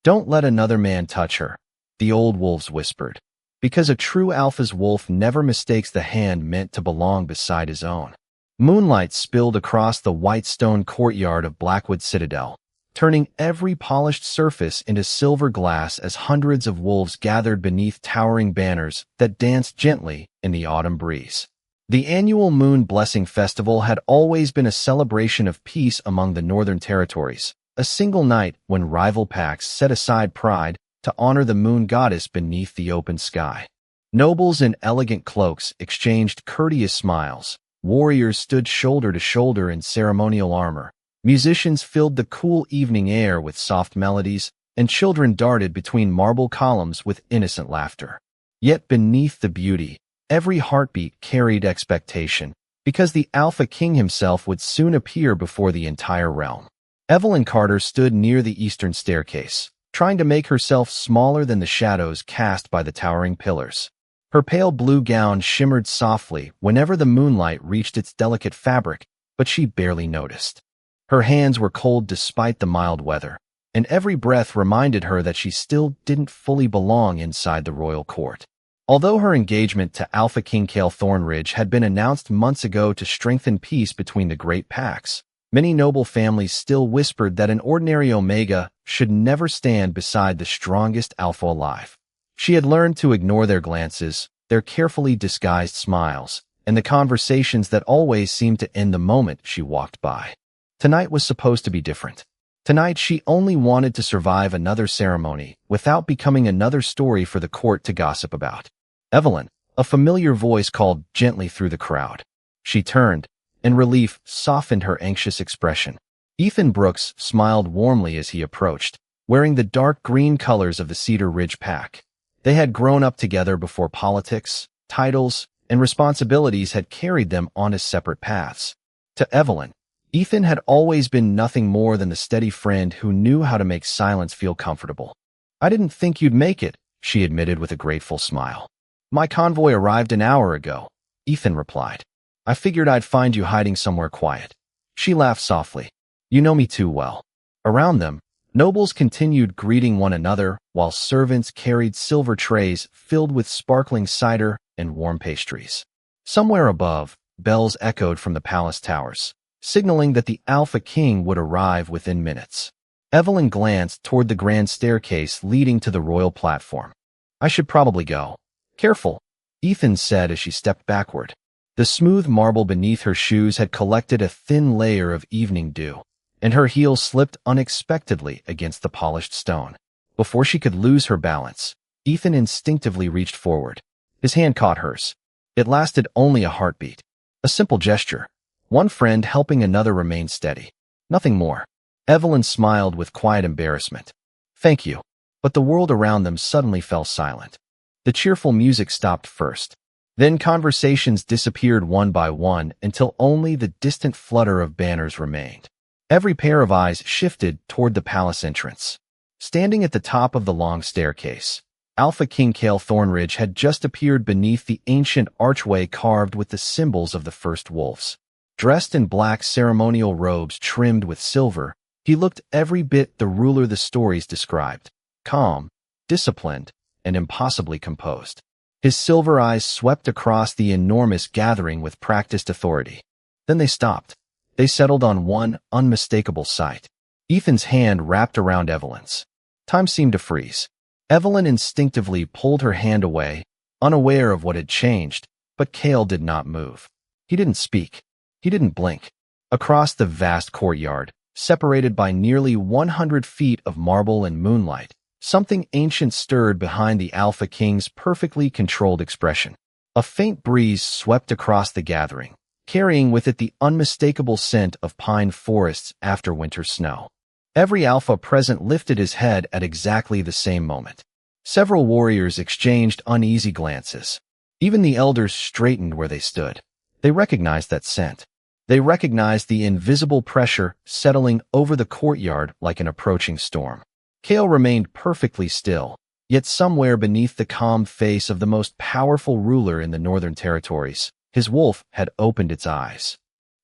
"Don't let another man touch her," the old wolves whispered, because a true alpha's wolf never mistakes the hand meant to belong beside his own. Moonlight spilled across the white stone courtyard of Blackwood Citadel, turning every polished surface into silver glass as hundreds of wolves gathered beneath towering banners that danced gently in the autumn breeze. The annual Moon Blessing Festival had always been a celebration of peace among the Northern Territories, a single night when rival packs set aside pride to honor the moon goddess beneath the open sky. Nobles in elegant cloaks exchanged courteous smiles, warriors stood shoulder to shoulder in ceremonial armor, musicians filled the cool evening air with soft melodies, and children darted between marble columns with innocent laughter. Yet beneath the beauty, every heartbeat carried expectation, because the Alpha King himself would soon appear before the entire realm. Evelyn Carter stood near the eastern staircase, trying to make herself smaller than the shadows cast by the towering pillars. Her pale blue gown shimmered softly whenever the moonlight reached its delicate fabric, but she barely noticed. Her hands were cold despite the mild weather, and every breath reminded her that she still didn't fully belong inside the royal court. Although her engagement to Alpha King Cale Thornridge had been announced months ago to strengthen peace between the great packs, many noble families still whispered that an ordinary Omega should never stand beside the strongest Alpha alive. She had learned to ignore their glances, their carefully disguised smiles, and the conversations that always seemed to end the moment she walked by. Tonight was supposed to be different. Tonight she only wanted to survive another ceremony without becoming another story for the court to gossip about. "Evelyn," a familiar voice called gently through the crowd. She turned, and relief softened her anxious expression. Ethan Brooks smiled warmly as he approached, wearing the dark green colors of the Cedar Ridge Pack. They had grown up together before politics, titles, and responsibilities had carried them on as separate paths. To Evelyn, Ethan had always been nothing more than the steady friend who knew how to make silence feel comfortable. "I didn't think you'd make it," she admitted with a grateful smile. "My convoy arrived an hour ago," Ethan replied. "I figured I'd find you hiding somewhere quiet." She laughed softly. "You know me too well." Around them, nobles continued greeting one another while servants carried silver trays filled with sparkling cider and warm pastries. Somewhere above, bells echoed from the palace towers, signaling that the Alpha King would arrive within minutes. Evelyn glanced toward the grand staircase leading to the royal platform. "I should probably go." "Careful," Ethan said as she stepped backward. The smooth marble beneath her shoes had collected a thin layer of evening dew, and her heel slipped unexpectedly against the polished stone. Before she could lose her balance, Ethan instinctively reached forward. His hand caught hers. It lasted only a heartbeat. A simple gesture. One friend helping another remain steady. Nothing more. Evelyn smiled with quiet embarrassment. "Thank you." But the world around them suddenly fell silent. The cheerful music stopped first. Then conversations disappeared one by one until only the distant flutter of banners remained. Every pair of eyes shifted toward the palace entrance. Standing at the top of the long staircase, Alpha King Cale Thornridge had just appeared beneath the ancient archway carved with the symbols of the first wolves. Dressed in black ceremonial robes trimmed with silver, he looked every bit the ruler the stories described, calm, disciplined, and impossibly composed. His silver eyes swept across the enormous gathering with practiced authority. Then they stopped. They settled on one unmistakable sight. Ethan's hand wrapped around Evelyn's. Time seemed to freeze. Evelyn instinctively pulled her hand away, unaware of what had changed, but Cale did not move. He didn't speak. He didn't blink. Across the vast courtyard, separated by nearly 100 feet of marble and moonlight, something ancient stirred behind the Alpha King's perfectly controlled expression. A faint breeze swept across the gathering, carrying with it the unmistakable scent of pine forests after winter snow. Every Alpha present lifted his head at exactly the same moment. Several warriors exchanged uneasy glances. Even the elders straightened where they stood. They recognized that scent. They recognized the invisible pressure settling over the courtyard like an approaching storm. Cale remained perfectly still, yet somewhere beneath the calm face of the most powerful ruler in the Northern Territories, his wolf had opened its eyes.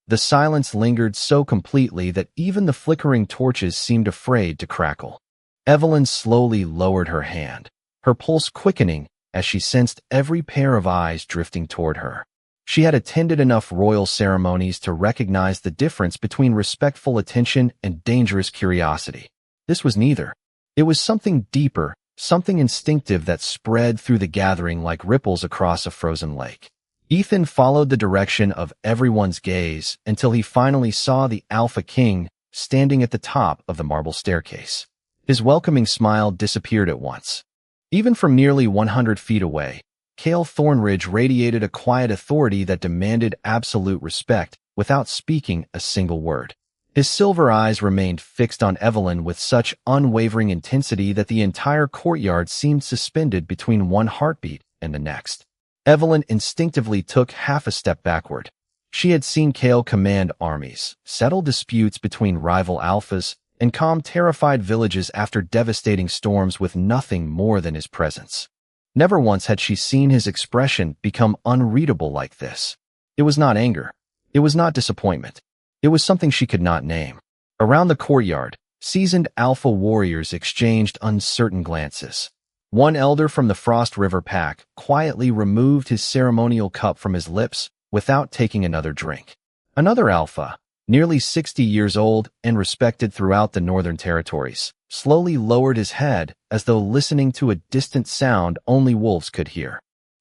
The silence lingered so completely that even the flickering torches seemed afraid to crackle. Evelyn slowly lowered her hand, her pulse quickening as she sensed every pair of eyes drifting toward her. She had attended enough royal ceremonies to recognize the difference between respectful attention and dangerous curiosity. This was neither. It was something deeper, something instinctive that spread through the gathering like ripples across a frozen lake. Ethan followed the direction of everyone's gaze until he finally saw the Alpha King standing at the top of the marble staircase. His welcoming smile disappeared at once. Even from nearly 100 feet away, Cale Thornridge radiated a quiet authority that demanded absolute respect without speaking a single word. His silver eyes remained fixed on Evelyn with such unwavering intensity that the entire courtyard seemed suspended between one heartbeat and the next. Evelyn instinctively took half a step backward. She had seen Cale command armies, settle disputes between rival alphas, and calm terrified villages after devastating storms with nothing more than his presence. Never once had she seen his expression become unreadable like this. It was not anger. It was not disappointment. It was something she could not name. Around the courtyard, seasoned alpha warriors exchanged uncertain glances. One elder from the Frost River pack quietly removed his ceremonial cup from his lips without taking another drink. Another alpha, nearly 60 years old and respected throughout the Northern Territories, slowly lowered his head as though listening to a distant sound only wolves could hear.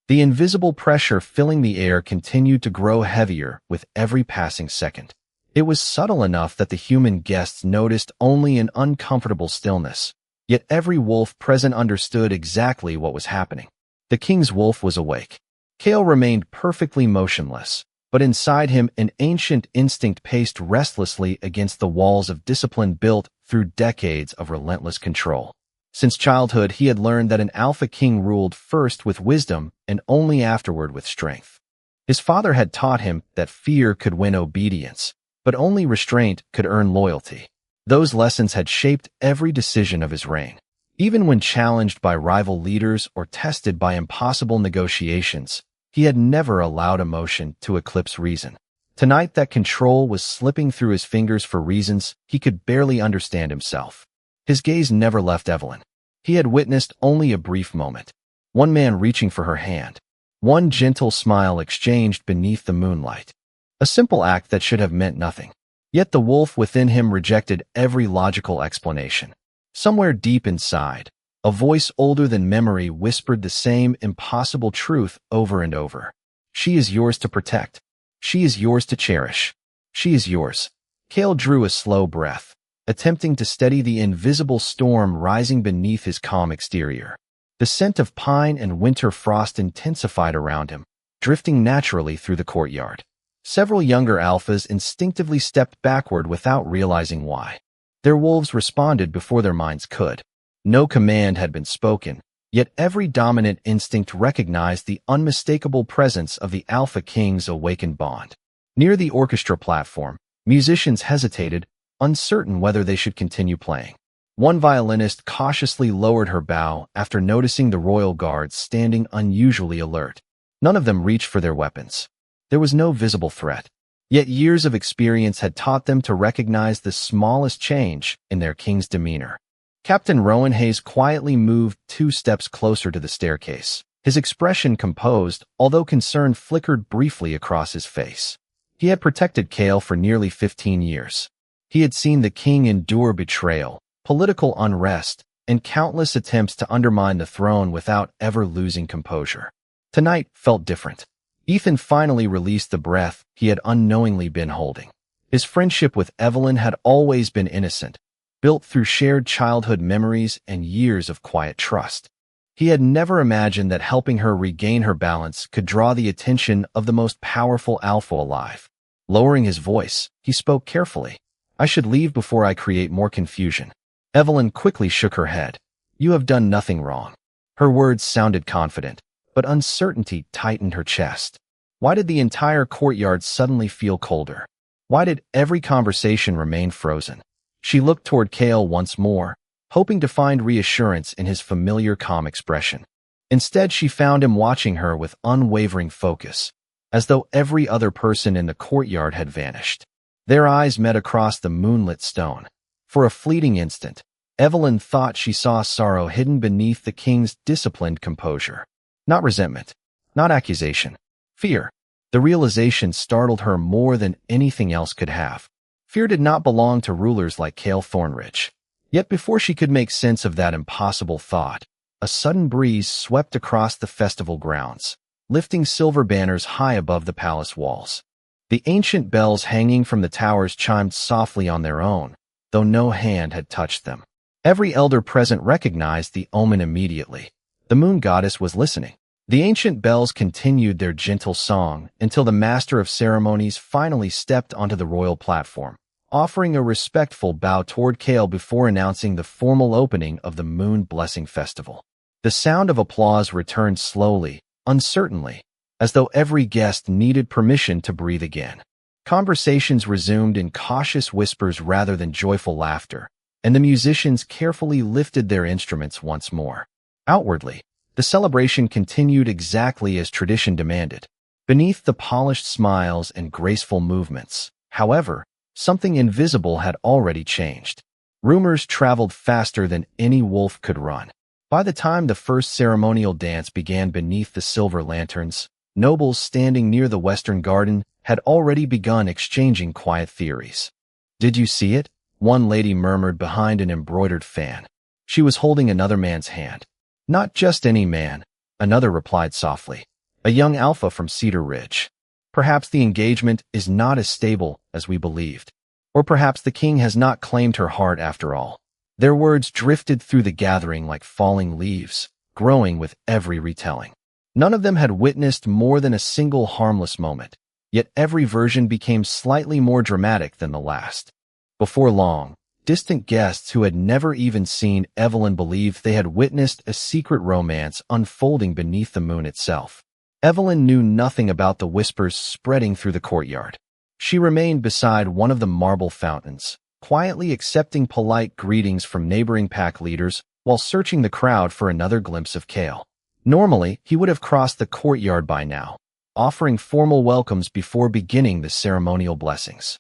The invisible pressure filling the air continued to grow heavier with every passing second. It was subtle enough that the human guests noticed only an uncomfortable stillness, yet every wolf present understood exactly what was happening. The king's wolf was awake. Cale remained perfectly motionless, but inside him an ancient instinct paced restlessly against the walls of discipline built through decades of relentless control. Since childhood, he had learned that an alpha king ruled first with wisdom and only afterward with strength. His father had taught him that fear could win obedience, but only restraint could earn loyalty. Those lessons had shaped every decision of his reign. Even when challenged by rival leaders or tested by impossible negotiations, he had never allowed emotion to eclipse reason. Tonight, that control was slipping through his fingers for reasons he could barely understand himself. His gaze never left Evelyn. He had witnessed only a brief moment. One man reaching for her hand. One gentle smile exchanged beneath the moonlight. A simple act that should have meant nothing. Yet the wolf within him rejected every logical explanation. Somewhere deep inside, a voice older than memory whispered the same impossible truth over and over. She is yours to protect. She is yours to cherish. She is yours. Cale drew a slow breath, attempting to steady the invisible storm rising beneath his calm exterior. The scent of pine and winter frost intensified around him, drifting naturally through the courtyard. Several younger alphas instinctively stepped backward without realizing why. Their wolves responded before their minds could. No command had been spoken, yet every dominant instinct recognized the unmistakable presence of the Alpha King's awakened bond. Near the orchestra platform, musicians hesitated, uncertain whether they should continue playing. One violinist cautiously lowered her bow after noticing the royal guards standing unusually alert. None of them reached for their weapons. There was no visible threat. Yet years of experience had taught them to recognize the smallest change in their king's demeanor. Captain Rowan Hayes quietly moved 2 steps closer to the staircase. His expression composed, although concern flickered briefly across his face. He had protected Cale for nearly 15 years. He had seen the king endure betrayal, political unrest, and countless attempts to undermine the throne without ever losing composure. Tonight felt different. Ethan finally released the breath he had unknowingly been holding. His friendship with Evelyn had always been innocent, built through shared childhood memories and years of quiet trust. He had never imagined that helping her regain her balance could draw the attention of the most powerful alpha alive. Lowering his voice, he spoke carefully. "I should leave before I create more confusion." Evelyn quickly shook her head. "You have done nothing wrong." Her words sounded confident, but uncertainty tightened her chest. Why did the entire courtyard suddenly feel colder? Why did every conversation remain frozen? She looked toward Cale once more, hoping to find reassurance in his familiar calm expression. Instead, she found him watching her with unwavering focus, as though every other person in the courtyard had vanished. Their eyes met across the moonlit stone. For a fleeting instant, Evelyn thought she saw sorrow hidden beneath the king's disciplined composure. Not resentment, not accusation, fear. The realization startled her more than anything else could have. Fear did not belong to rulers like Cale Thornridge. Yet before she could make sense of that impossible thought, a sudden breeze swept across the festival grounds, lifting silver banners high above the palace walls. The ancient bells hanging from the towers chimed softly on their own, though no hand had touched them. Every elder present recognized the omen immediately. The moon goddess was listening. The ancient bells continued their gentle song until the master of ceremonies finally stepped onto the royal platform, offering a respectful bow toward Cale before announcing the formal opening of the Moon Blessing Festival. The sound of applause returned slowly, uncertainly, as though every guest needed permission to breathe again. Conversations resumed in cautious whispers rather than joyful laughter, and the musicians carefully lifted their instruments once more. Outwardly, the celebration continued exactly as tradition demanded. Beneath the polished smiles and graceful movements, however, something invisible had already changed. Rumors traveled faster than any wolf could run. By the time the first ceremonial dance began beneath the silver lanterns, nobles standing near the western garden had already begun exchanging quiet theories. "Did you see it?" one lady murmured behind an embroidered fan. She was holding another man's hand. "Not just any man," another replied softly. "A young alpha from Cedar Ridge. Perhaps the engagement is not as stable as we believed. Or perhaps the king has not claimed her heart after all." Their words drifted through the gathering like falling leaves, growing with every retelling. None of them had witnessed more than a single harmless moment, yet every version became slightly more dramatic than the last. Before long, distant guests who had never even seen Evelyn believed they had witnessed a secret romance unfolding beneath the moon itself. Evelyn knew nothing about the whispers spreading through the courtyard. She remained beside one of the marble fountains, quietly accepting polite greetings from neighboring pack leaders while searching the crowd for another glimpse of Cale. Normally, he would have crossed the courtyard by now, offering formal welcomes before beginning the ceremonial blessings.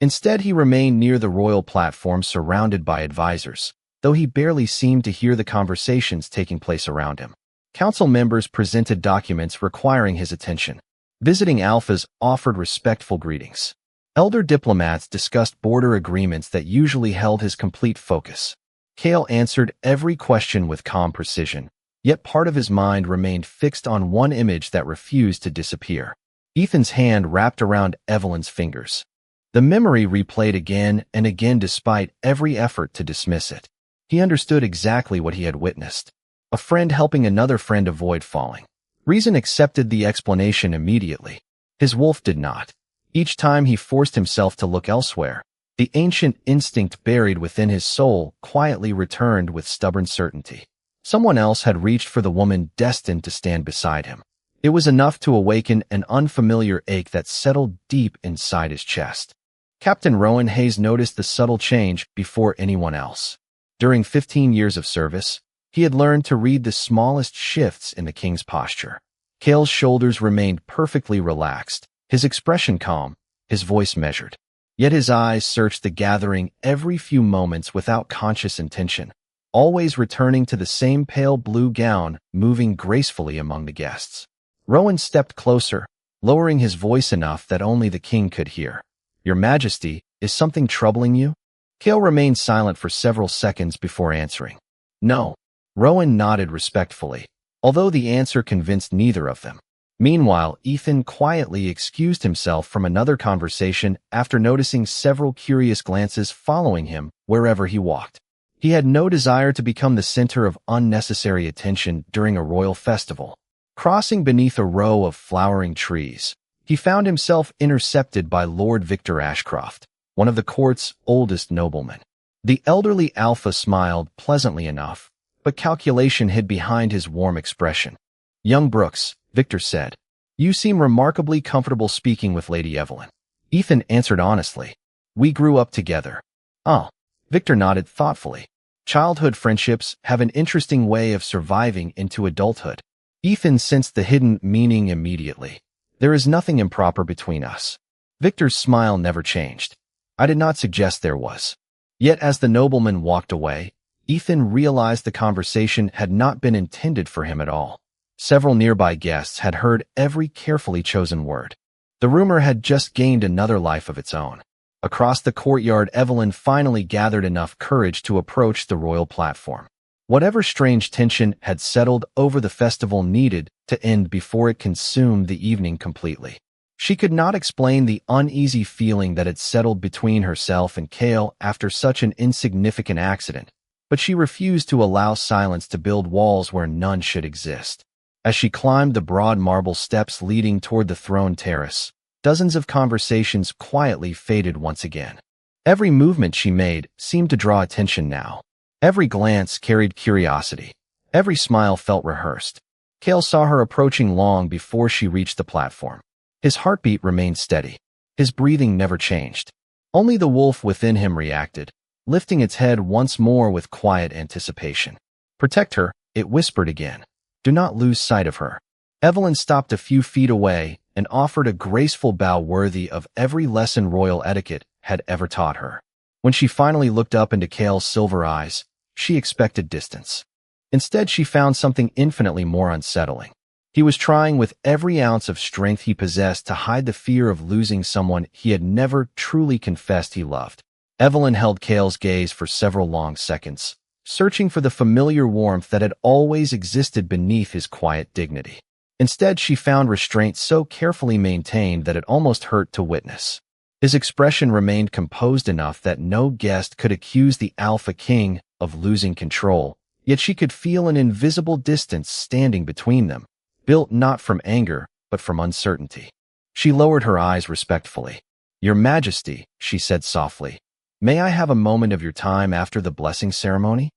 Instead, he remained near the royal platform surrounded by advisors, though he barely seemed to hear the conversations taking place around him. Council members presented documents requiring his attention. Visiting alphas offered respectful greetings. Elder diplomats discussed border agreements that usually held his complete focus. Cale answered every question with calm precision, yet part of his mind remained fixed on one image that refused to disappear. Ethan's hand wrapped around Evelyn's fingers. The memory replayed again and again despite every effort to dismiss it. He understood exactly what he had witnessed. A friend helping another friend avoid falling. Reason accepted the explanation immediately. His wolf did not. Each time he forced himself to look elsewhere, the ancient instinct buried within his soul quietly returned with stubborn certainty. Someone else had reached for the woman destined to stand beside him. It was enough to awaken an unfamiliar ache that settled deep inside his chest. Captain Rowan Hayes noticed the subtle change before anyone else. During 15 years of service, he had learned to read the smallest shifts in the king's posture. Cale's shoulders remained perfectly relaxed, his expression calm, his voice measured. Yet his eyes searched the gathering every few moments without conscious intention, always returning to the same pale blue gown moving gracefully among the guests. Rowan stepped closer, lowering his voice enough that only the king could hear. "Your Majesty, is something troubling you?" Cale remained silent for several seconds before answering. "No." Rowan nodded respectfully, although the answer convinced neither of them. Meanwhile, Ethan quietly excused himself from another conversation after noticing several curious glances following him wherever he walked. He had no desire to become the center of unnecessary attention during a royal festival. Crossing beneath a row of flowering trees, he found himself intercepted by Lord Victor Ashcroft, one of the court's oldest noblemen. The elderly alpha smiled pleasantly enough, but calculation hid behind his warm expression. "Young Brooks," Victor said, "you seem remarkably comfortable speaking with Lady Evelyn." Ethan answered honestly, "We grew up together." "Oh." Victor nodded thoughtfully. "Childhood friendships have an interesting way of surviving into adulthood." Ethan sensed the hidden meaning immediately. "There is nothing improper between us." Victor's smile never changed. "I did not suggest there was." Yet as the nobleman walked away, Ethan realized the conversation had not been intended for him at all. Several nearby guests had heard every carefully chosen word. The rumor had just gained another life of its own. Across the courtyard, Evelyn finally gathered enough courage to approach the royal platform. Whatever strange tension had settled over the festival needed to end before it consumed the evening completely. She could not explain the uneasy feeling that had settled between herself and Kale after such an insignificant accident, but she refused to allow silence to build walls where none should exist. As she climbed the broad marble steps leading toward the throne terrace, dozens of conversations quietly faded once again. Every movement she made seemed to draw attention now. Every glance carried curiosity. Every smile felt rehearsed. Kale saw her approaching long before she reached the platform. His heartbeat remained steady. His breathing never changed. Only the wolf within him reacted, lifting its head once more with quiet anticipation. "Protect her," it whispered again. "Do not lose sight of her." Evelyn stopped a few feet away and offered a graceful bow worthy of every lesson royal etiquette had ever taught her. When she finally looked up into Kale's silver eyes, she expected distance. Instead, she found something infinitely more unsettling. He was trying with every ounce of strength he possessed to hide the fear of losing someone he had never truly confessed he loved. Evelyn held Kale's gaze for several long seconds, searching for the familiar warmth that had always existed beneath his quiet dignity. Instead, she found restraint so carefully maintained that it almost hurt to witness. His expression remained composed enough that no guest could accuse the Alpha King of losing control, yet she could feel an invisible distance standing between them, built not from anger, but from uncertainty. She lowered her eyes respectfully. "Your Majesty," she said softly, "may I have a moment of your time after the blessing ceremony?"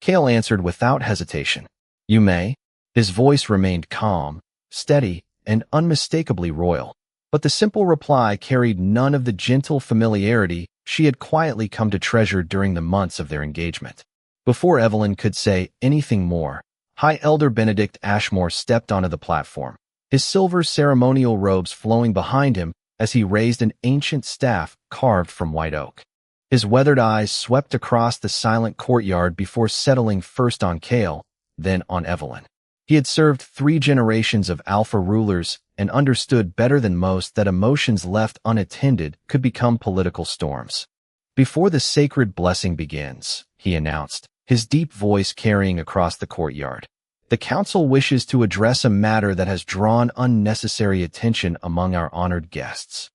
Kale answered without hesitation. "You may." His voice remained calm, steady, and unmistakably royal, but the simple reply carried none of the gentle familiarity she had quietly come to treasure during the months of their engagement. Before Evelyn could say anything more, High Elder Benedict Ashmore stepped onto the platform, his silver ceremonial robes flowing behind him as he raised an ancient staff carved from white oak. His weathered eyes swept across the silent courtyard before settling first on Kale, then on Evelyn. He had served 3 generations of Alpha rulers and understood better than most that emotions left unattended could become political storms. "Before the sacred blessing begins," he announced, his deep voice carrying across the courtyard, "the council wishes to address a matter that has drawn unnecessary attention among our honored guests."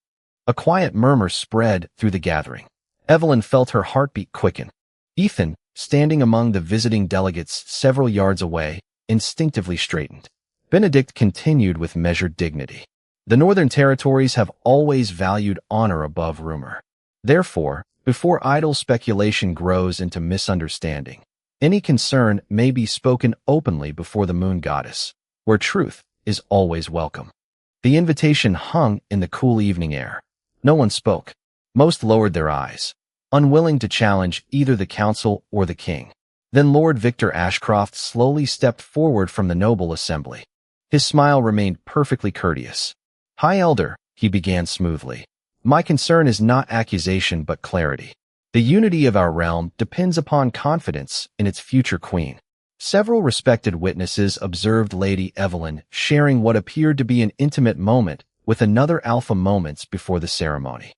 A quiet murmur spread through the gathering. Evelyn felt her heartbeat quicken. Ethan, standing among the visiting delegates several yards away, instinctively straightened. Benedict continued with measured dignity. "The Northern Territories have always valued honor above rumor. Therefore, before idle speculation grows into misunderstanding, any concern may be spoken openly before the moon goddess, where truth is always welcome." The invitation hung in the cool evening air. No one spoke. Most lowered their eyes, unwilling to challenge either the council or the king. Then Lord Victor Ashcroft slowly stepped forward from the noble assembly. His smile remained perfectly courteous. "High Elder," he began smoothly, "my concern is not accusation but clarity. The unity of our realm depends upon confidence in its future queen." Several respected witnesses observed Lady Evelyn sharing what appeared to be an intimate moment with another alpha moments before the ceremony.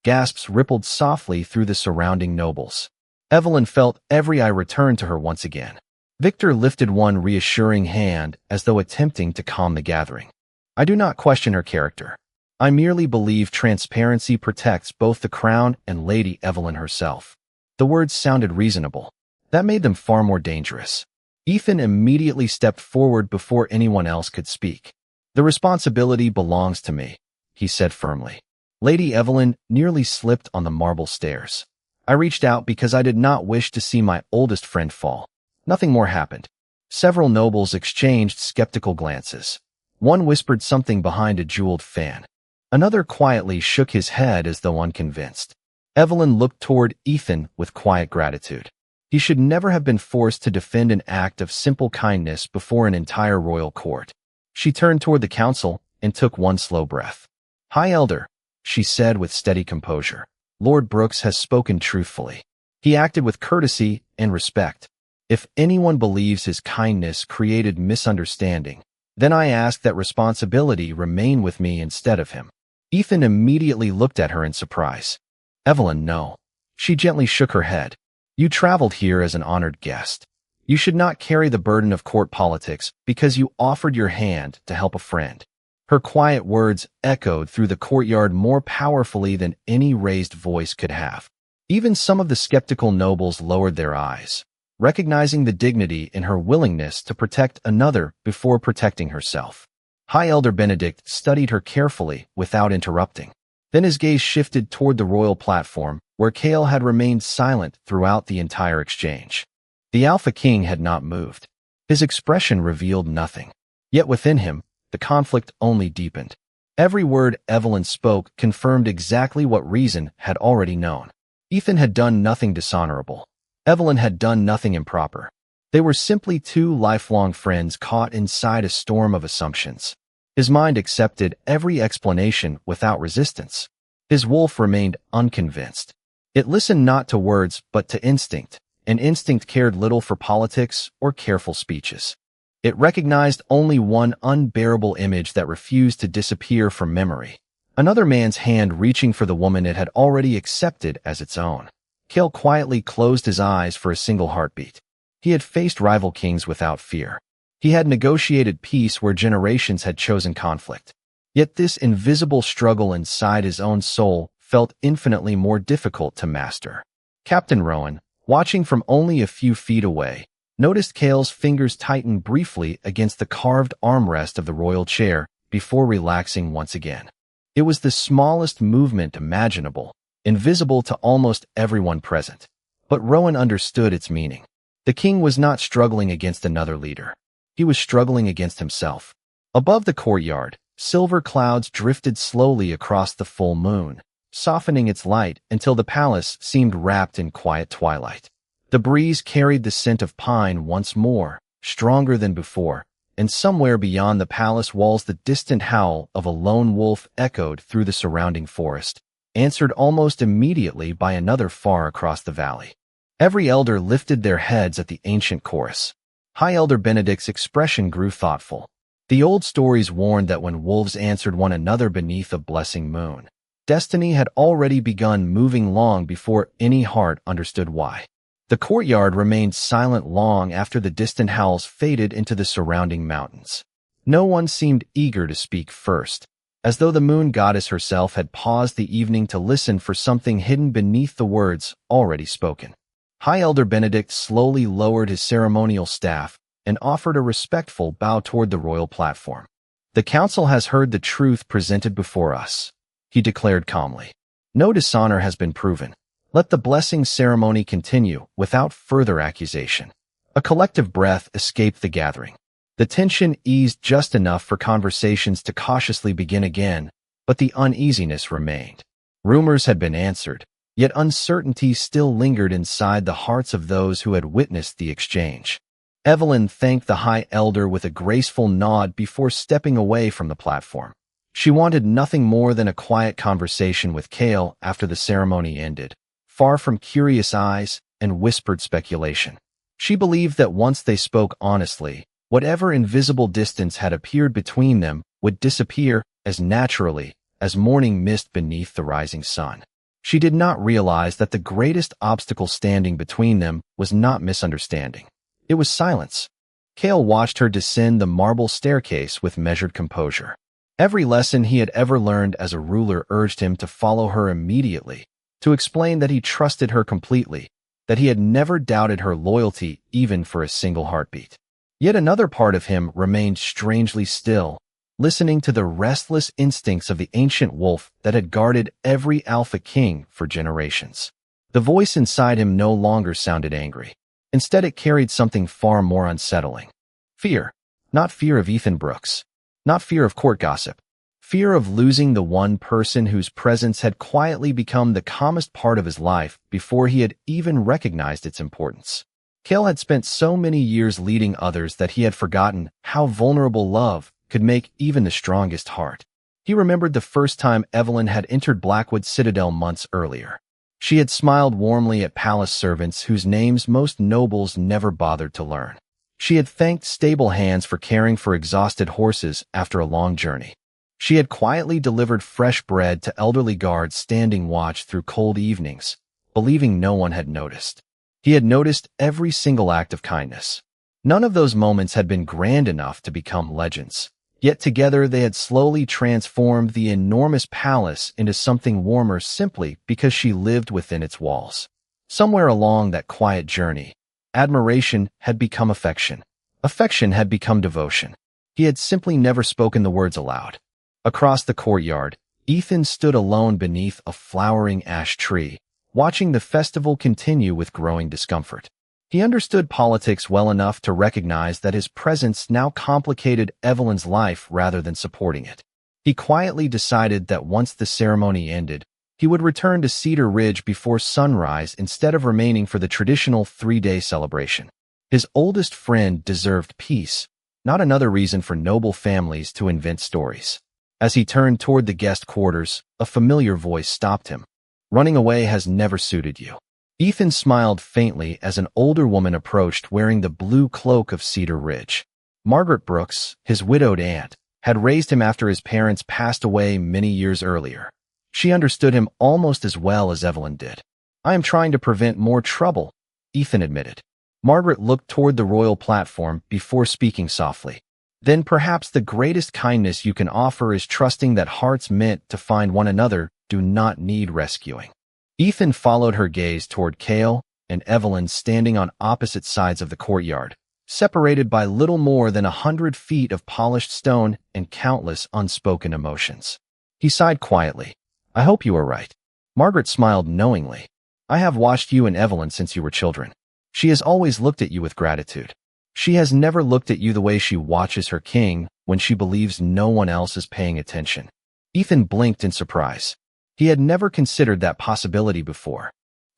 Gasps rippled softly through the surrounding nobles. Evelyn felt every eye return to her once again. Victor lifted one reassuring hand as though attempting to calm the gathering. "I do not question her character. I merely believe transparency protects both the crown and Lady Evelyn herself." The words sounded reasonable. That made them far more dangerous. Ethan immediately stepped forward before anyone else could speak. "The responsibility belongs to me," he said firmly. Lady Evelyn nearly slipped on the marble stairs. "I reached out because I did not wish to see my oldest friend fall." Nothing more happened. Several nobles exchanged skeptical glances. One whispered something behind a jeweled fan. Another quietly shook his head as though unconvinced. Evelyn looked toward Ethan with quiet gratitude. He should never have been forced to defend an act of simple kindness before an entire royal court. She turned toward the council and took one slow breath. "High Elder," she said with steady composure, "Lord Brooks has spoken truthfully. He acted with courtesy and respect. If anyone believes his kindness created misunderstanding, then I ask that responsibility remain with me instead of him. Ethan immediately looked at her in surprise. Evelyn, no. She gently shook her head. You traveled here as an honored guest. You should not carry the burden of court politics because you offered your hand to help a friend. Her quiet words echoed through the courtyard more powerfully than any raised voice could have. Even some of the skeptical nobles lowered their eyes, recognizing the dignity in her willingness to protect another before protecting herself. High Elder Benedict studied her carefully without interrupting. Then his gaze shifted toward the royal platform, where Kale had remained silent throughout the entire exchange. The Alpha King had not moved. His expression revealed nothing. Yet within him, the conflict only deepened. Every word Evelyn spoke confirmed exactly what Reason had already known. Ethan had done nothing dishonorable. Evelyn had done nothing improper. They were simply two lifelong friends caught inside a storm of assumptions. His mind accepted every explanation without resistance. His wolf remained unconvinced. It listened not to words but to instinct, and instinct cared little for politics or careful speeches. It recognized only one unbearable image that refused to disappear from memory. Another man's hand reaching for the woman it had already accepted as its own. Kale quietly closed his eyes for a single heartbeat. He had faced rival kings without fear. He had negotiated peace where generations had chosen conflict. Yet this invisible struggle inside his own soul felt infinitely more difficult to master. Captain Rowan, watching from only a few feet away, noticed Kale's fingers tighten briefly against the carved armrest of the royal chair before relaxing once again. It was the smallest movement imaginable, invisible to almost everyone present. But Rowan understood its meaning. The king was not struggling against another leader. He was struggling against himself. Above the courtyard, silver clouds drifted slowly across the full moon, softening its light until the palace seemed wrapped in quiet twilight. The breeze carried the scent of pine once more, stronger than before, and somewhere beyond the palace walls the distant howl of a lone wolf echoed through the surrounding forest, answered almost immediately by another far across the valley. Every elder lifted their heads at the ancient chorus. High Elder Benedict's expression grew thoughtful. The old stories warned that when wolves answered one another beneath a blessing moon, destiny had already begun moving long before any heart understood why. The courtyard remained silent long after the distant howls faded into the surrounding mountains. No one seemed eager to speak first, as though the moon goddess herself had paused the evening to listen for something hidden beneath the words already spoken. High Elder Benedict slowly lowered his ceremonial staff and offered a respectful bow toward the royal platform. The council has heard the truth presented before us, he declared calmly. No dishonor has been proven. Let the blessing ceremony continue without further accusation. A collective breath escaped the gathering. The tension eased just enough for conversations to cautiously begin again, but the uneasiness remained. Rumors had been answered, yet uncertainty still lingered inside the hearts of those who had witnessed the exchange. Evelyn thanked the High Elder with a graceful nod before stepping away from the platform. She wanted nothing more than a quiet conversation with Kale after the ceremony ended, far from curious eyes and whispered speculation. She believed that once they spoke honestly, whatever invisible distance had appeared between them would disappear as naturally as morning mist beneath the rising sun. She did not realize that the greatest obstacle standing between them was not misunderstanding. It was silence. Kale watched her descend the marble staircase with measured composure. Every lesson he had ever learned as a ruler urged him to follow her immediately, to explain that he trusted her completely, that he had never doubted her loyalty even for a single heartbeat. Yet another part of him remained strangely still, listening to the restless instincts of the ancient wolf that had guarded every Alpha King for generations. The voice inside him no longer sounded angry. Instead, it carried something far more unsettling. Fear. Not fear of Ethan Brooks. Not fear of court gossip. Fear of losing the one person whose presence had quietly become the calmest part of his life before he had even recognized its importance. Kale had spent so many years leading others that he had forgotten how vulnerable love could make even the strongest heart. He remembered the first time Evelyn had entered Blackwood Citadel months earlier. She had smiled warmly at palace servants whose names most nobles never bothered to learn. She had thanked stable hands for caring for exhausted horses after a long journey. She had quietly delivered fresh bread to elderly guards standing watch through cold evenings, believing no one had noticed. He had noticed every single act of kindness. None of those moments had been grand enough to become legends. Yet together they had slowly transformed the enormous palace into something warmer simply because she lived within its walls. Somewhere along that quiet journey, admiration had become affection. Affection had become devotion. He had simply never spoken the words aloud. Across the courtyard, Ethan stood alone beneath a flowering ash tree, watching the festival continue with growing discomfort. He understood politics well enough to recognize that his presence now complicated Evelyn's life rather than supporting it. He quietly decided that once the ceremony ended, he would return to Cedar Ridge before sunrise instead of remaining for the traditional 3-day celebration. His oldest friend deserved peace, not another reason for noble families to invent stories. As he turned toward the guest quarters, a familiar voice stopped him. "Running away has never suited you." Ethan smiled faintly as an older woman approached wearing the blue cloak of Cedar Ridge. Margaret Brooks, his widowed aunt, had raised him after his parents passed away many years earlier. She understood him almost as well as Evelyn did. "I am trying to prevent more trouble," Ethan admitted. Margaret looked toward the royal platform before speaking softly. "Then perhaps the greatest kindness you can offer is trusting that hearts meant to find one another do not need rescuing." Ethan followed her gaze toward Cale and Evelyn standing on opposite sides of the courtyard, separated by little more than 100 feet of polished stone and countless unspoken emotions. He sighed quietly. "I hope you are right." Margaret smiled knowingly. "I have watched you and Evelyn since you were children. She has always looked at you with gratitude. She has never looked at you the way she watches her king when she believes no one else is paying attention." Ethan blinked in surprise. He had never considered that possibility before.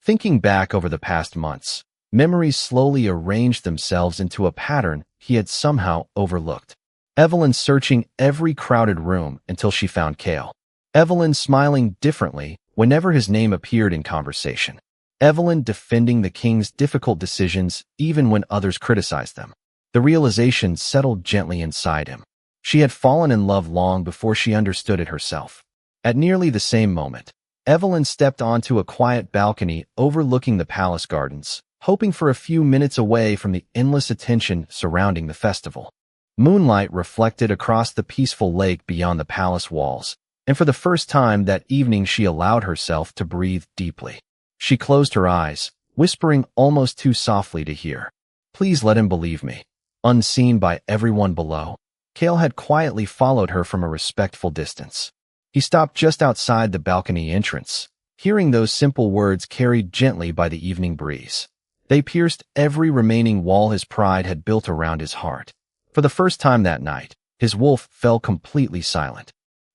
Thinking back over the past months, memories slowly arranged themselves into a pattern he had somehow overlooked. Evelyn searching every crowded room until she found Cale. Evelyn smiling differently whenever his name appeared in conversation. Evelyn defending the king's difficult decisions even when others criticized them. The realization settled gently inside him. She had fallen in love long before she understood it herself. At nearly the same moment, Evelyn stepped onto a quiet balcony overlooking the palace gardens, hoping for a few minutes away from the endless attention surrounding the festival. Moonlight reflected across the peaceful lake beyond the palace walls, and for the first time that evening she allowed herself to breathe deeply. She closed her eyes, whispering almost too softly to hear. "Please let him believe me." Unseen by everyone below, Cale had quietly followed her from a respectful distance. He stopped just outside the balcony entrance, hearing those simple words carried gently by the evening breeze. They pierced every remaining wall his pride had built around his heart. For the first time that night, his wolf fell completely silent.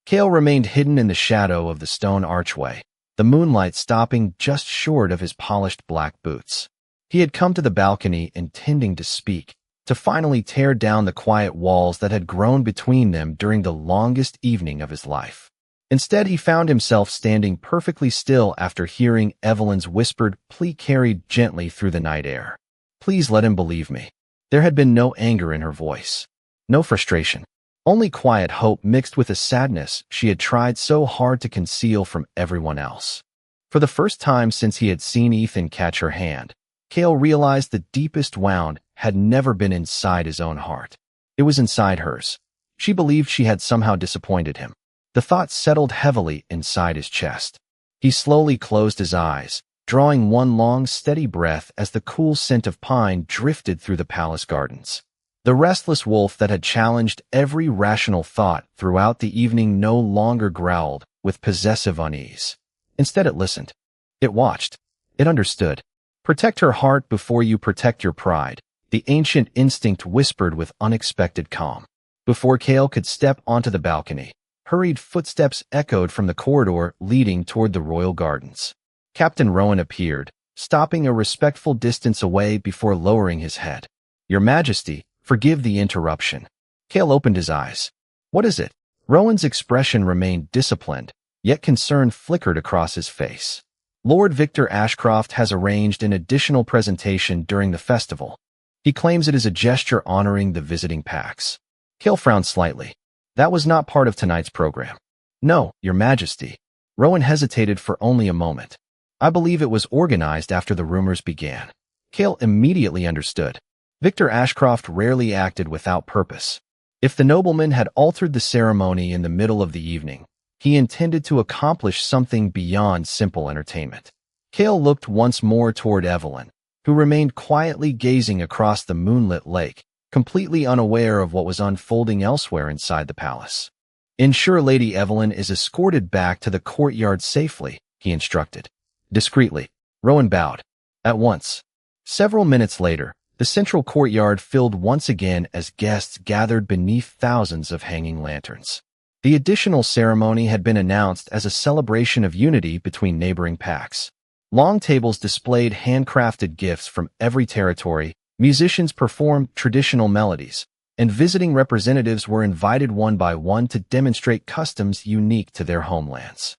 Cale remained hidden in the shadow of the stone archway, the moonlight stopping just short of his polished black boots. He had come to the balcony intending to speak, to finally tear down the quiet walls that had grown between them during the longest evening of his life. Instead, he found himself standing perfectly still after hearing Evelyn's whispered plea carried gently through the night air. "Please let him believe me." There had been no anger in her voice, no frustration, only quiet hope mixed with a sadness she had tried so hard to conceal from everyone else. For the first time since he had seen Ethan catch her hand, Cale realized the deepest wound had never been inside his own heart. It was inside hers. She believed she had somehow disappointed him. The thought settled heavily inside his chest. He slowly closed his eyes, drawing one long, steady breath as the cool scent of pine drifted through the palace gardens. The restless wolf that had challenged every rational thought throughout the evening no longer growled with possessive unease. Instead, it listened. It watched. It understood. "Protect her heart before you protect your pride," the ancient instinct whispered with unexpected calm. Before Cale could step onto the balcony, hurried footsteps echoed from the corridor leading toward the royal gardens. Captain Rowan appeared, stopping a respectful distance away before lowering his head. "Your Majesty, forgive the interruption." Cale opened his eyes. "What is it?" Rowan's expression remained disciplined, yet concern flickered across his face. Lord Victor Ashcroft has arranged an additional presentation during the festival. He claims it is a gesture honoring the visiting packs. Cale frowned slightly. That was not part of tonight's program. No, Your Majesty. Rowan hesitated for only a moment. I believe it was organized after the rumors began. Cale immediately understood. Victor Ashcroft rarely acted without purpose. If the nobleman had altered the ceremony in the middle of the evening, he intended to accomplish something beyond simple entertainment. Cale looked once more toward Evelyn, who remained quietly gazing across the moonlit lake, completely unaware of what was unfolding elsewhere inside the palace. Ensure Lady Evelyn is escorted back to the courtyard safely, he instructed. Discreetly, Rowan bowed. At once. Several minutes later, the central courtyard filled once again as guests gathered beneath thousands of hanging lanterns. The additional ceremony had been announced as a celebration of unity between neighboring packs. Long tables displayed handcrafted gifts from every territory, musicians performed traditional melodies, and visiting representatives were invited one by one to demonstrate customs unique to their homelands.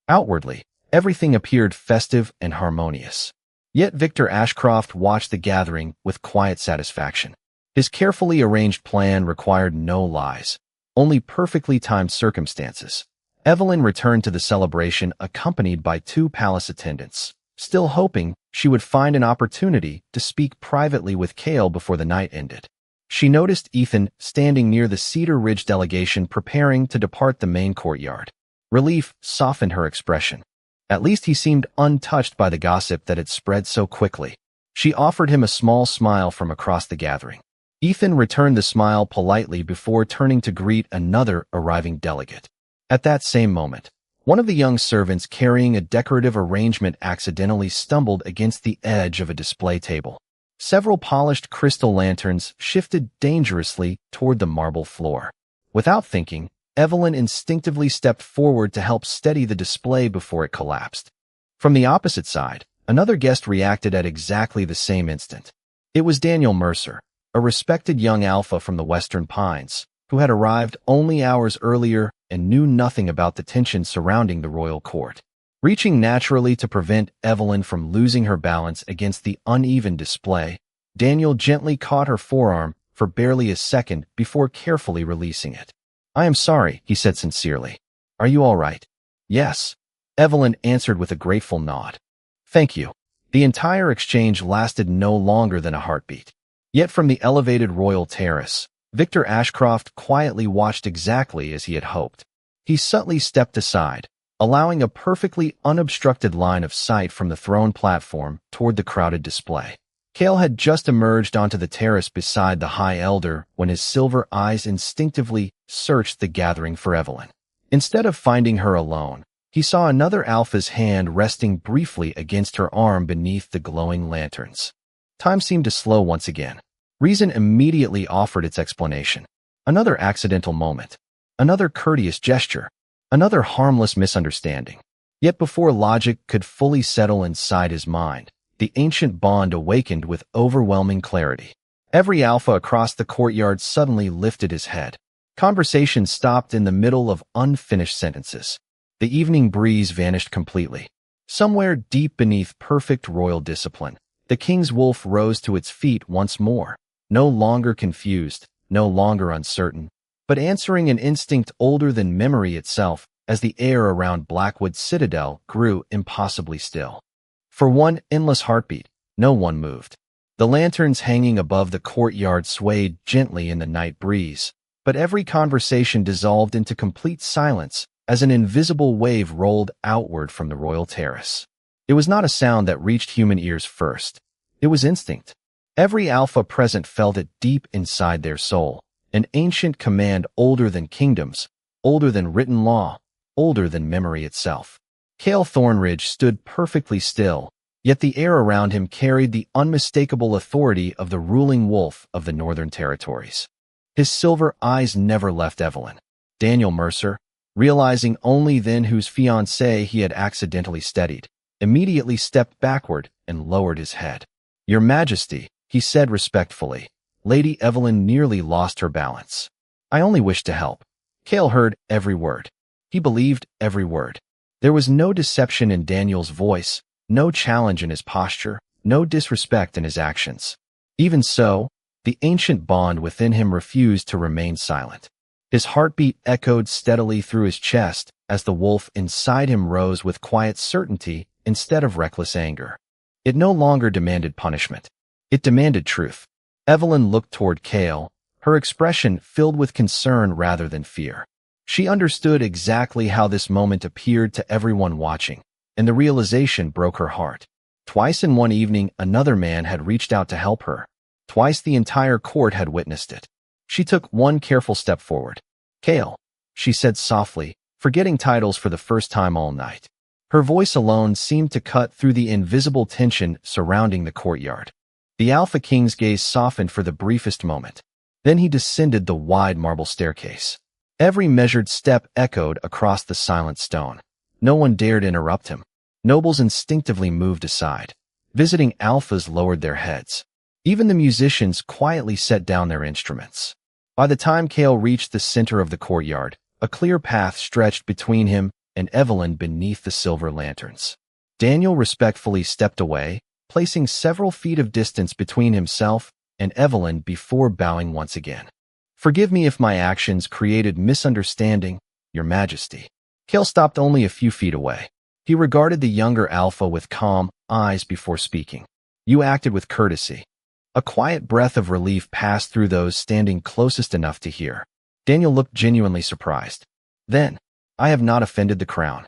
Outwardly, everything appeared festive and harmonious. Yet Victor Ashcroft watched the gathering with quiet satisfaction. His carefully arranged plan required no lies, only perfectly timed circumstances. Evelyn returned to the celebration accompanied by 2 palace attendants, still hoping she would find an opportunity to speak privately with Cale before the night ended. She noticed Ethan standing near the Cedar Ridge delegation preparing to depart the main courtyard. Relief softened her expression. At least he seemed untouched by the gossip that had spread so quickly. She offered him a small smile from across the gathering. Ethan returned the smile politely before turning to greet another arriving delegate. At that same moment, one of the young servants carrying a decorative arrangement accidentally stumbled against the edge of a display table. Several polished crystal lanterns shifted dangerously toward the marble floor. Without thinking, Evelyn instinctively stepped forward to help steady the display before it collapsed. From the opposite side, another guest reacted at exactly the same instant. It was Daniel Mercer, a respected young alpha from the Western Pines, who had arrived only hours earlier and knew nothing about the tension surrounding the royal court. Reaching naturally to prevent Evelyn from losing her balance against the uneven display, Daniel gently caught her forearm for barely a second before carefully releasing it. I am sorry, he said sincerely. Are you all right? Yes. Evelyn answered with a grateful nod. Thank you. The entire exchange lasted no longer than a heartbeat. Yet from the elevated royal terrace, Victor Ashcroft quietly watched exactly as he had hoped. He subtly stepped aside, allowing a perfectly unobstructed line of sight from the throne platform toward the crowded display. Cale had just emerged onto the terrace beside the High Elder when his silver eyes instinctively searched the gathering for Evelyn. Instead of finding her alone, he saw another alpha's hand resting briefly against her arm beneath the glowing lanterns. Time seemed to slow once again. Reason immediately offered its explanation. Another accidental moment. Another courteous gesture. Another harmless misunderstanding. Yet before logic could fully settle inside his mind, the ancient bond awakened with overwhelming clarity. Every alpha across the courtyard suddenly lifted his head. Conversation stopped in the middle of unfinished sentences. The evening breeze vanished completely. Somewhere deep beneath perfect royal discipline, the king's wolf rose to its feet once more, no longer confused, no longer uncertain, but answering an instinct older than memory itself as the air around Blackwood Citadel grew impossibly still. For one endless heartbeat, no one moved. The lanterns hanging above the courtyard swayed gently in the night breeze, but every conversation dissolved into complete silence as an invisible wave rolled outward from the royal terrace. It was not a sound that reached human ears first. It was instinct. Every alpha present felt it deep inside their soul, an ancient command older than kingdoms, older than written law, older than memory itself. Cale Thornridge stood perfectly still, yet the air around him carried the unmistakable authority of the ruling wolf of the Northern Territories. His silver eyes never left Evelyn. Daniel Mercer, realizing only then whose fiancée he had accidentally steadied, immediately stepped backward and lowered his head. Your Majesty, he said respectfully. Lady Evelyn nearly lost her balance. I only wish to help. Cale heard every word. He believed every word. There was no deception in Daniel's voice, no challenge in his posture, no disrespect in his actions. Even so, the ancient bond within him refused to remain silent. His heartbeat echoed steadily through his chest as the wolf inside him rose with quiet certainty instead of reckless anger. It no longer demanded punishment. It demanded truth. Evelyn looked toward Cale, her expression filled with concern rather than fear. She understood exactly how this moment appeared to everyone watching, and the realization broke her heart. Twice in one evening, another man had reached out to help her. Twice the entire court had witnessed it. She took one careful step forward. "Cale," she said softly, forgetting titles for the first time all night. Her voice alone seemed to cut through the invisible tension surrounding the courtyard. The Alpha King's gaze softened for the briefest moment. Then he descended the wide marble staircase. Every measured step echoed across the silent stone. No one dared interrupt him. Nobles instinctively moved aside. Visiting alphas lowered their heads. Even the musicians quietly set down their instruments. By the time Cale reached the center of the courtyard, a clear path stretched between him and Evelyn beneath the silver lanterns. Daniel respectfully stepped away, placing several feet of distance between himself and Evelyn before bowing once again. "Forgive me if my actions created misunderstanding, Your Majesty." Cale stopped only a few feet away. He regarded the younger Alpha with calm eyes before speaking. "You acted with courtesy." A quiet breath of relief passed through those standing closest enough to hear. Daniel looked genuinely surprised. "Then, I have not offended the crown."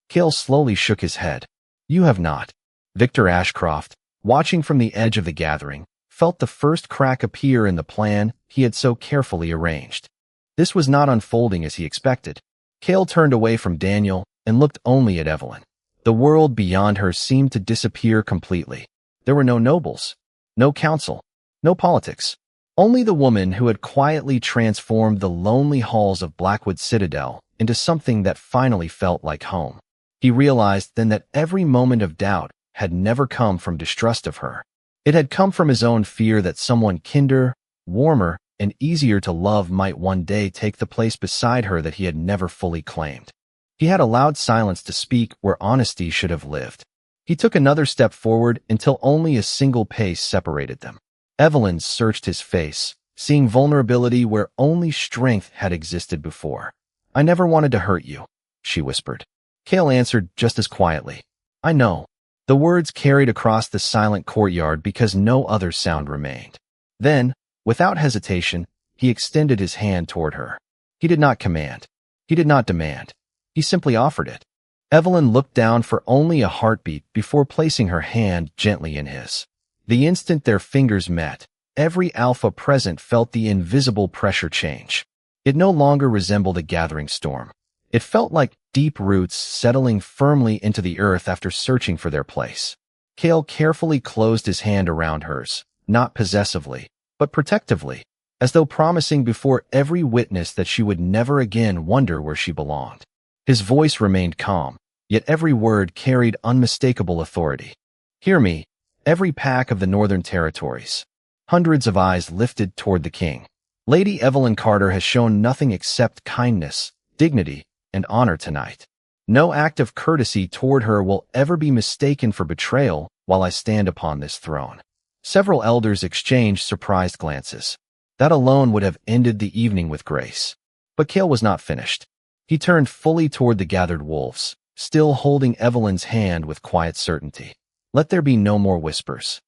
Cale slowly shook his head. "You have not." Victor Ashcroft, watching from the edge of the gathering, felt the first crack appear in the plan he had so carefully arranged. This was not unfolding as he expected. Cale turned away from Daniel and looked only at Evelyn. The world beyond her seemed to disappear completely. There were no nobles, no council, no politics. Only the woman who had quietly transformed the lonely halls of Blackwood Citadel into something that finally felt like home. He realized then that every moment of doubt had never come from distrust of her. It had come from his own fear that someone kinder, warmer, and easier to love might one day take the place beside her that he had never fully claimed. He had allowed silence to speak where honesty should have lived. He took another step forward until only a single pace separated them. Evelyn searched his face, seeing vulnerability where only strength had existed before. "I never wanted to hurt you," she whispered. Cale answered just as quietly, "I know." The words carried across the silent courtyard because no other sound remained. Then, without hesitation, he extended his hand toward her. He did not command. He did not demand. He simply offered it. Evelyn looked down for only a heartbeat before placing her hand gently in his. The instant their fingers met, every alpha present felt the invisible pressure change. It no longer resembled a gathering storm. It felt like deep roots settling firmly into the earth after searching for their place. Cale carefully closed his hand around hers, not possessively, but protectively, as though promising before every witness that she would never again wonder where she belonged. His voice remained calm, yet every word carried unmistakable authority. "Hear me, every pack of the Northern Territories." Hundreds of eyes lifted toward the king. "Lady Evelyn Carter has shown nothing except kindness, dignity, and honor tonight. No act of courtesy toward her will ever be mistaken for betrayal while I stand upon this throne." Several elders exchanged surprised glances. That alone would have ended the evening with grace. But Cale was not finished. He turned fully toward the gathered wolves, still holding Evelyn's hand with quiet certainty. "Let there be no more whispers."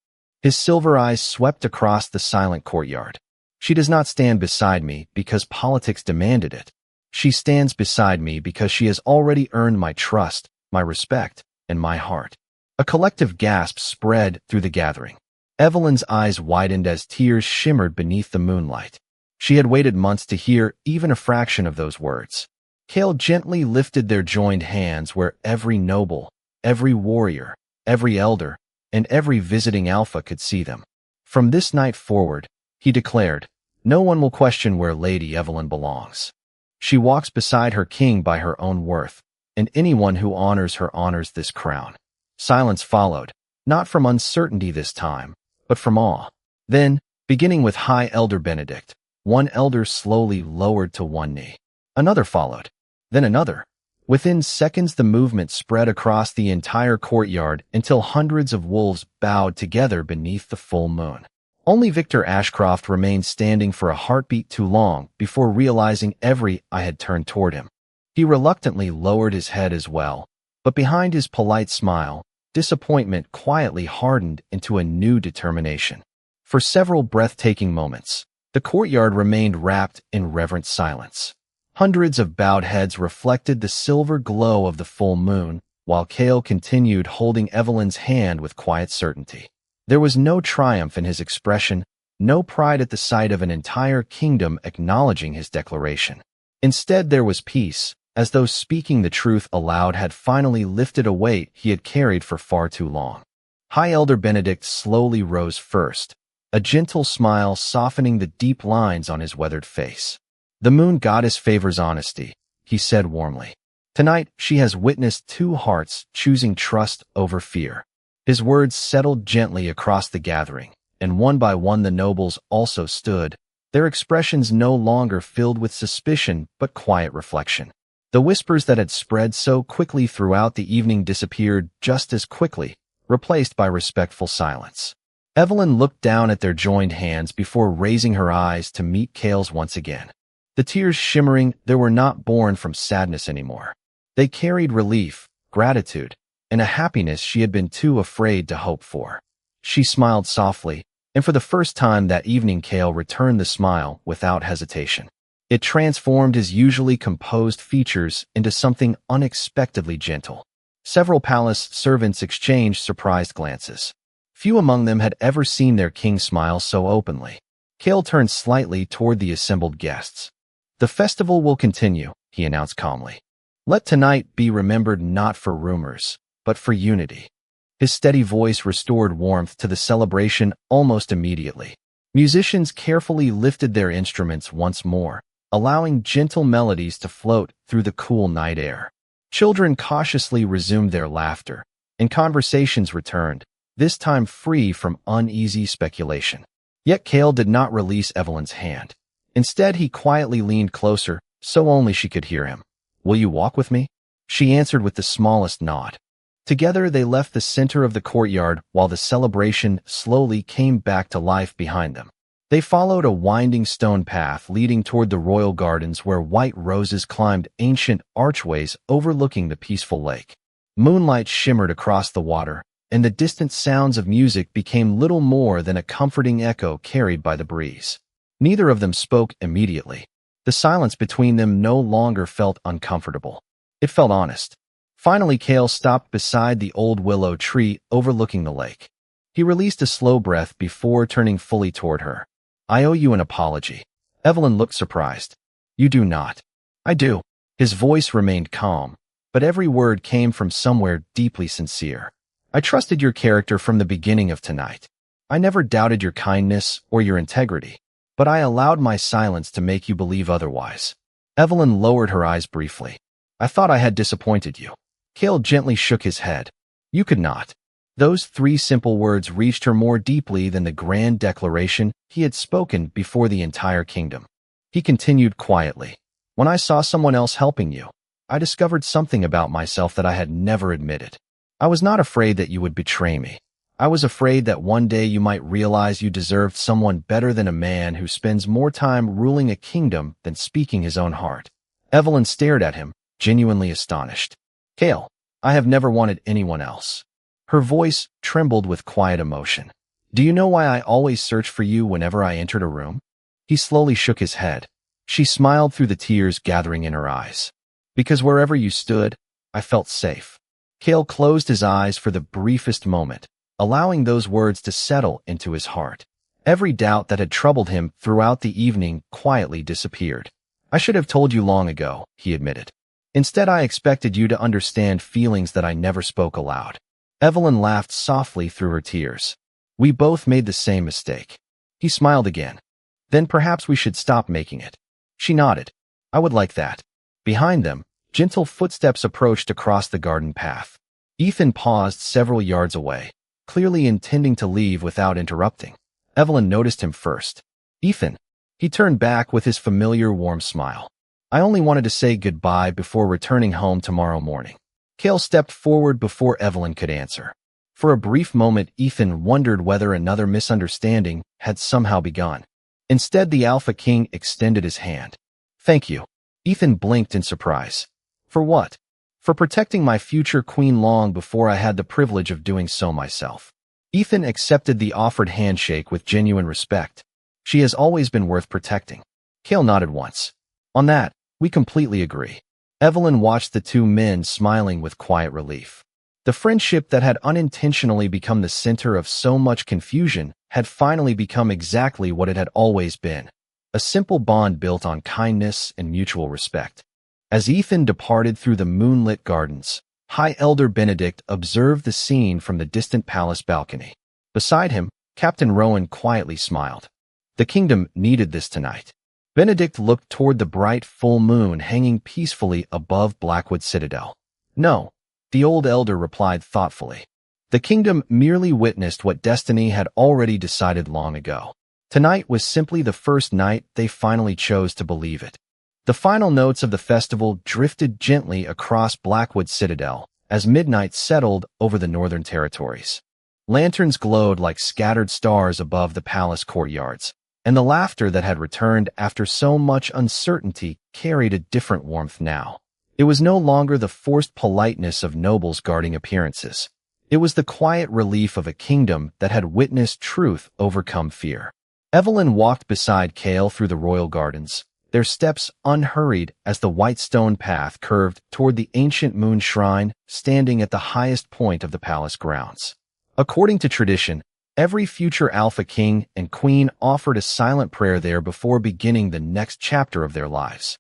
His silver eyes swept across the silent courtyard. "She does not stand beside me because politics demanded it. She stands beside me because she has already earned my trust, my respect, and my heart." A collective gasp spread through the gathering. Evelyn's eyes widened as tears shimmered beneath the moonlight. She had waited months to hear even a fraction of those words. Cale gently lifted their joined hands where every noble, every warrior, every elder, and every visiting alpha could see them. "From this night forward," he declared, "no one will question where Lady Evelyn belongs. She walks beside her king by her own worth, and anyone who honors her honors this crown." Silence followed, not from uncertainty this time, but from awe. Then, beginning with High Elder Benedict, one elder slowly lowered to one knee. Another followed, then another. Within seconds, the movement spread across the entire courtyard until hundreds of wolves bowed together beneath the full moon. Only Victor Ashcroft remained standing for a heartbeat too long before realizing every eye had turned toward him. He reluctantly lowered his head as well, but behind his polite smile, disappointment quietly hardened into a new determination. For several breathtaking moments, the courtyard remained wrapped in reverent silence. Hundreds of bowed heads reflected the silver glow of the full moon, while Cale continued holding Evelyn's hand with quiet certainty. There was no triumph in his expression, no pride at the sight of an entire kingdom acknowledging his declaration. Instead, there was peace, as though speaking the truth aloud had finally lifted a weight he had carried for far too long. High Elder Benedict slowly rose first, a gentle smile softening the deep lines on his weathered face. "The moon goddess favors honesty," he said warmly. "Tonight, she has witnessed two hearts choosing trust over fear." His words settled gently across the gathering, and one by one the nobles also stood, their expressions no longer filled with suspicion but quiet reflection. The whispers that had spread so quickly throughout the evening disappeared just as quickly, replaced by respectful silence. Evelyn looked down at their joined hands before raising her eyes to meet Cale's once again. The tears shimmering, they were not born from sadness anymore. They carried relief, gratitude, and a happiness she had been too afraid to hope for. She smiled softly, and for the first time that evening Cale returned the smile without hesitation. It transformed his usually composed features into something unexpectedly gentle. Several palace servants exchanged surprised glances. Few among them had ever seen their king smile so openly. Cale turned slightly toward the assembled guests. "The festival will continue," he announced calmly. "Let tonight be remembered not for rumors, but for unity." His steady voice restored warmth to the celebration almost immediately. Musicians carefully lifted their instruments once more, allowing gentle melodies to float through the cool night air. Children cautiously resumed their laughter, and conversations returned, this time free from uneasy speculation. Yet Cale did not release Evelyn's hand. Instead, he quietly leaned closer, so only she could hear him. "Will you walk with me?" She answered with the smallest nod. Together, they left the center of the courtyard while the celebration slowly came back to life behind them. They followed a winding stone path leading toward the royal gardens where white roses climbed ancient archways overlooking the peaceful lake. Moonlight shimmered across the water, and the distant sounds of music became little more than a comforting echo carried by the breeze. Neither of them spoke immediately. The silence between them no longer felt uncomfortable. It felt honest. Finally, Cale stopped beside the old willow tree overlooking the lake. He released a slow breath before turning fully toward her. "I owe you an apology." Evelyn looked surprised. "You do not." "I do." His voice remained calm, but every word came from somewhere deeply sincere. "I trusted your character from the beginning of tonight. I never doubted your kindness or your integrity, but I allowed my silence to make you believe otherwise." Evelyn lowered her eyes briefly. "I thought I had disappointed you." Cale gently shook his head. "You could not." Those three simple words reached her more deeply than the grand declaration he had spoken before the entire kingdom. He continued quietly. "When I saw someone else helping you, I discovered something about myself that I had never admitted. I was not afraid that you would betray me. I was afraid that one day you might realize you deserved someone better than a man who spends more time ruling a kingdom than speaking his own heart." Evelyn stared at him, genuinely astonished. "Cale, I have never wanted anyone else." Her voice trembled with quiet emotion. "Do you know why I always searched for you whenever I entered a room?" He slowly shook his head. She smiled through the tears gathering in her eyes. "Because wherever you stood, I felt safe." Cale closed his eyes for the briefest moment, allowing those words to settle into his heart. Every doubt that had troubled him throughout the evening quietly disappeared. "I should have told you long ago," he admitted. "Instead, I expected you to understand feelings that I never spoke aloud." Evelyn laughed softly through her tears. "We both made the same mistake." He smiled again. "Then perhaps we should stop making it." She nodded. "I would like that." Behind them, gentle footsteps approached across the garden path. Ethan paused several yards away, clearly intending to leave without interrupting. Evelyn noticed him first. "Ethan." He turned back with his familiar warm smile. I only wanted to say goodbye before returning home tomorrow morning. Kale stepped forward before Evelyn could answer. For a brief moment, Ethan wondered whether another misunderstanding had somehow begun. Instead, the Alpha King extended his hand. Thank you. Ethan blinked in surprise. For what? For protecting my future queen long before I had the privilege of doing so myself. Ethan accepted the offered handshake with genuine respect. She has always been worth protecting. Kale nodded once. On that, we completely agree. Evelyn watched the two men smiling with quiet relief. The friendship that had unintentionally become the center of so much confusion had finally become exactly what it had always been. A simple bond built on kindness and mutual respect. As Ethan departed through the moonlit gardens, High Elder Benedict observed the scene from the distant palace balcony. Beside him, Captain Rowan quietly smiled. The kingdom needed this tonight. Benedict looked toward the bright full moon hanging peacefully above Blackwood Citadel. No, the old elder replied thoughtfully. The kingdom merely witnessed what destiny had already decided long ago. Tonight was simply the first night they finally chose to believe it. The final notes of the festival drifted gently across Blackwood Citadel as midnight settled over the northern territories. Lanterns glowed like scattered stars above the palace courtyards, and the laughter that had returned after so much uncertainty carried a different warmth now. It was no longer the forced politeness of nobles guarding appearances. It was the quiet relief of a kingdom that had witnessed truth overcome fear. Evelyn walked beside Kale through the royal gardens, their steps unhurried as the white stone path curved toward the ancient moon shrine standing at the highest point of the palace grounds. According to tradition, every future Alpha King and Queen offered a silent prayer there before beginning the next chapter of their lives.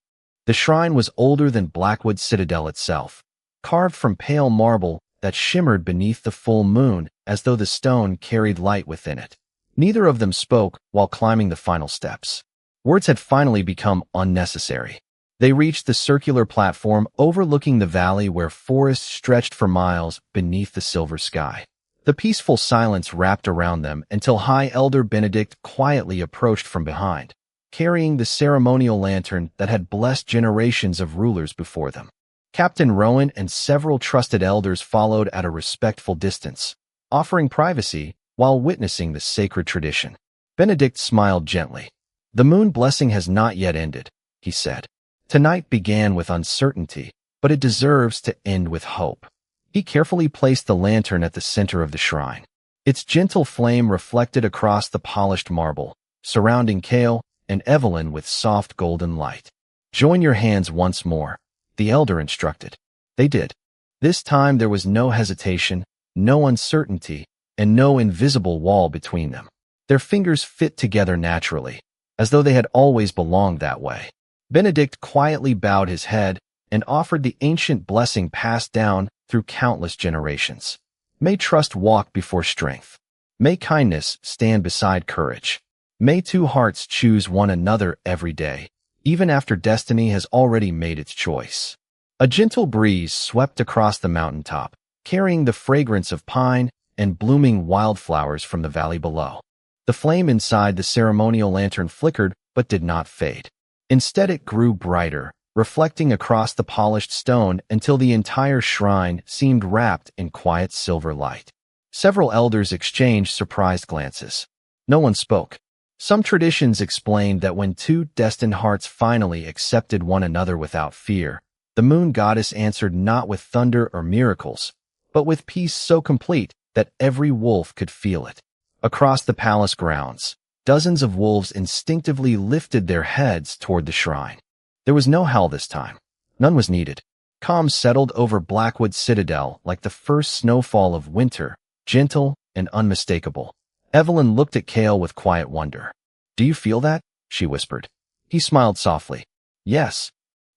The shrine was older than Blackwood Citadel itself, carved from pale marble that shimmered beneath the full moon as though the stone carried light within it. Neither of them spoke while climbing the final steps. Words had finally become unnecessary. They reached the circular platform overlooking the valley where forests stretched for miles beneath the silver sky. The peaceful silence wrapped around them until High Elder Benedict quietly approached from behind, carrying the ceremonial lantern that had blessed generations of rulers before them. Captain Rowan and several trusted elders followed at a respectful distance, offering privacy while witnessing the sacred tradition. Benedict smiled gently. The moon blessing has not yet ended, he said. Tonight began with uncertainty, but it deserves to end with hope. He carefully placed the lantern at the center of the shrine. Its gentle flame reflected across the polished marble, surrounding Kale and Evelyn with soft golden light. Join your hands once more, the elder instructed. They did. This time there was no hesitation, no uncertainty, and no invisible wall between them. Their fingers fit together naturally, as though they had always belonged that way. Benedict quietly bowed his head and offered the ancient blessing passed down through countless generations. May trust walk before strength. May kindness stand beside courage. May two hearts choose one another every day, even after destiny has already made its choice. A gentle breeze swept across the mountaintop, carrying the fragrance of pine and blooming wildflowers from the valley below. The flame inside the ceremonial lantern flickered but did not fade. Instead, it grew brighter, reflecting across the polished stone until the entire shrine seemed wrapped in quiet silver light. Several elders exchanged surprised glances. No one spoke. Some traditions explained that when two destined hearts finally accepted one another without fear, the moon goddess answered not with thunder or miracles, but with peace so complete that every wolf could feel it. Across the palace grounds, dozens of wolves instinctively lifted their heads toward the shrine. There was no howl this time. None was needed. Calm settled over Blackwood Citadel like the first snowfall of winter, gentle and unmistakable. Evelyn looked at Kale with quiet wonder. "Do you feel that?" she whispered. He smiled softly. "Yes."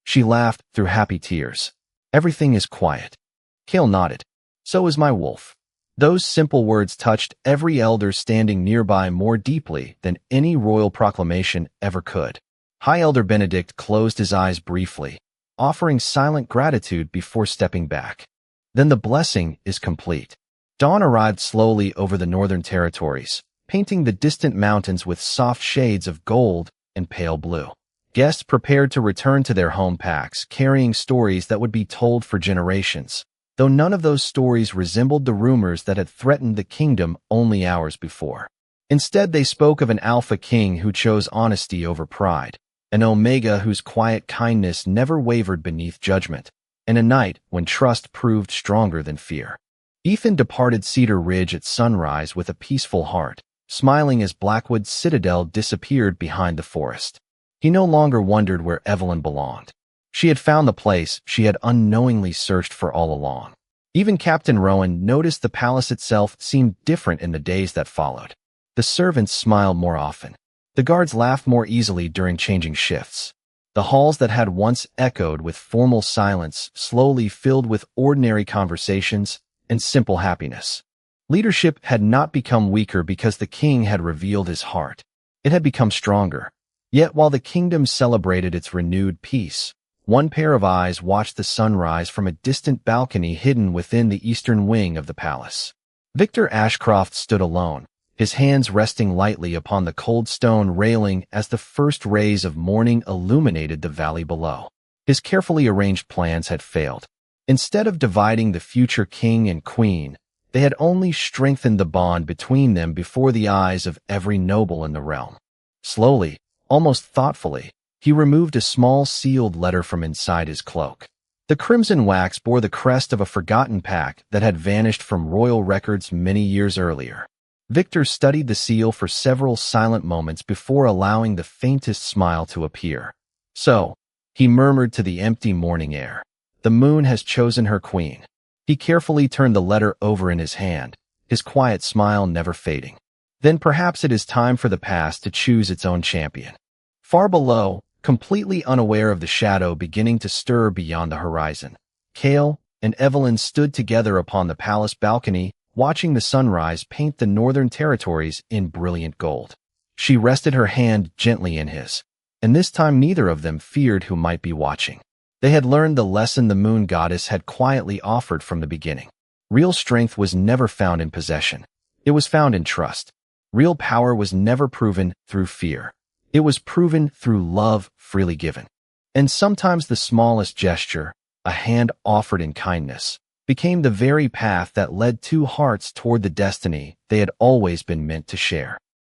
She laughed through happy tears. "Everything is quiet." Kale nodded. "So is my wolf." Those simple words touched every elder standing nearby more deeply than any royal proclamation ever could. High Elder Benedict closed his eyes briefly, offering silent gratitude before stepping back. Then the blessing is complete. Dawn arrived slowly over the northern territories, painting the distant mountains with soft shades of gold and pale blue. Guests prepared to return to their home packs, carrying stories that would be told for generations, though none of those stories resembled the rumors that had threatened the kingdom only hours before. Instead, they spoke of an alpha king who chose honesty over pride, an omega whose quiet kindness never wavered beneath judgment, and a night when trust proved stronger than fear. Ethan departed Cedar Ridge at sunrise with a peaceful heart, smiling as Blackwood's citadel disappeared behind the forest. He no longer wondered where Evelyn belonged. She had found the place she had unknowingly searched for all along. Even Captain Rowan noticed the palace itself seemed different in the days that followed. The servants smiled more often. The guards laughed more easily during changing shifts. The halls that had once echoed with formal silence slowly filled with ordinary conversations and simple happiness. Leadership had not become weaker because the king had revealed his heart. It had become stronger. Yet while the kingdom celebrated its renewed peace, one pair of eyes watched the sunrise from a distant balcony hidden within the eastern wing of the palace. Victor Ashcroft stood alone, his hands resting lightly upon the cold stone railing as the first rays of morning illuminated the valley below. His carefully arranged plans had failed. Instead of dividing the future king and queen, they had only strengthened the bond between them before the eyes of every noble in the realm. Slowly, almost thoughtfully, he removed a small sealed letter from inside his cloak. The crimson wax bore the crest of a forgotten pack that had vanished from royal records many years earlier. Victor studied the seal for several silent moments before allowing the faintest smile to appear. So, he murmured to the empty morning air, "The moon has chosen her queen." He carefully turned the letter over in his hand, his quiet smile never fading. Then perhaps it is time for the past to choose its own champion. Far below, completely unaware of the shadow beginning to stir beyond the horizon, Cale and Evelyn stood together upon the palace balcony, watching the sunrise paint the northern territories in brilliant gold. She rested her hand gently in his, and this time neither of them feared who might be watching. They had learned the lesson the moon goddess had quietly offered from the beginning. Real strength was never found in possession. It was found in trust. Real power was never proven through fear. It was proven through love freely given. And sometimes the smallest gesture, a hand offered in kindness, became the very path that led two hearts toward the destiny they had always been meant to share.